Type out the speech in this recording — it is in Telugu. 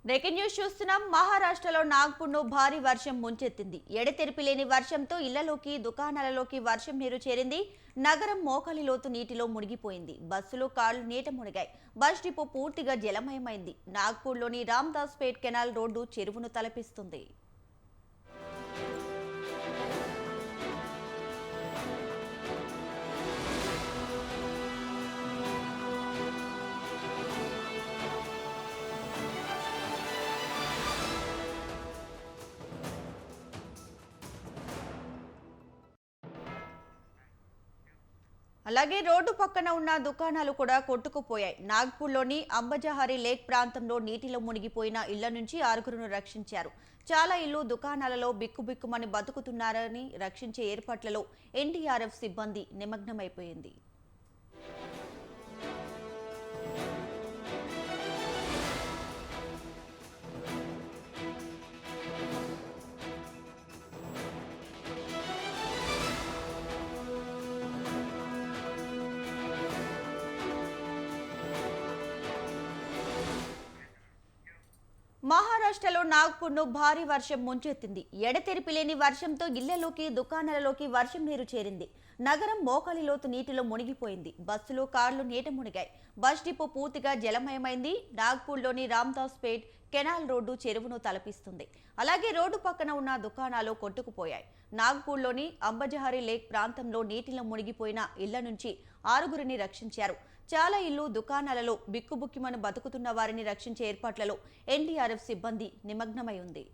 బ్రేకింగ్ న్యూస్ చూస్తున్నాం. మహారాష్ట్రలో నాగ్పూర్ను భారీ వర్షం ముంచెత్తింది. ఎడతెరిపి లేని వర్షంతో ఇళ్లలోకి, దుకాణాలలోకి వర్షం నీరు చేరింది. నగరం మోకాలి లోతు నీటిలో మునిగిపోయింది. బస్సులు, కార్లు నీట మునిగాయి. బస్ డిపో పూర్తిగా జలమయమైంది. నాగ్పూర్లోని రామ్దాస్పేట్ కెనాల్ రోడ్డు చెరువును తలపిస్తుంది. అలాగే రోడ్డు పక్కన ఉన్న దుకాణాలు కూడా కొట్టుకుపోయాయి. నాగ్పూర్లోని అంబజహారీ లేక్ ప్రాంతంలో నీటిలో మునిగిపోయిన ఇళ్ల నుంచి 6గురును రక్షించారు. చాలా ఇళ్లు, దుకాణాలలో బిక్కుబిక్కుమని బతుకుతున్నారని రక్షించే ఏర్పాట్లలో ఎన్డీఆర్ఎఫ్ సిబ్బంది నిమగ్నమైపోయింది. మహారాష్ట్రలో నాగ్పూర్ను భారీ వర్షం ముంచెత్తింది. ఎడతెరిపి లేని వర్షంతో ఇళ్లలోకి, దుకాణాలలోకి వర్షం నీరు చేరింది. నగరం మోకాలి లోతు నీటిలో మునిగిపోయింది. బస్సులు, కార్లు నీట మునిగాయి. బస్ డిపో పూర్తిగా జలమయమైంది. నాగ్పూర్లోని రామ్దాస్పేట్ కెనాల్ రోడ్డు చెరువును తలపిస్తుంది. అలాగే రోడ్డు పక్కన ఉన్న దుకాణాలు కొట్టుకుపోయాయి. నాగ్పూర్లోని అంబజహారీ లేక్ ప్రాంతంలో నీటిలో మునిగిపోయిన ఇళ్ల నుంచి 6గురిని రక్షించారు. చాలా ఇళ్లు, దుకాణాలలో బిక్కుబుక్కిమని బతుకుతున్న వారిని రక్షించే ఏర్పాట్లలో ఎన్డీఆర్ఎఫ్ సిబ్బంది నిమగ్నమై ఉంది.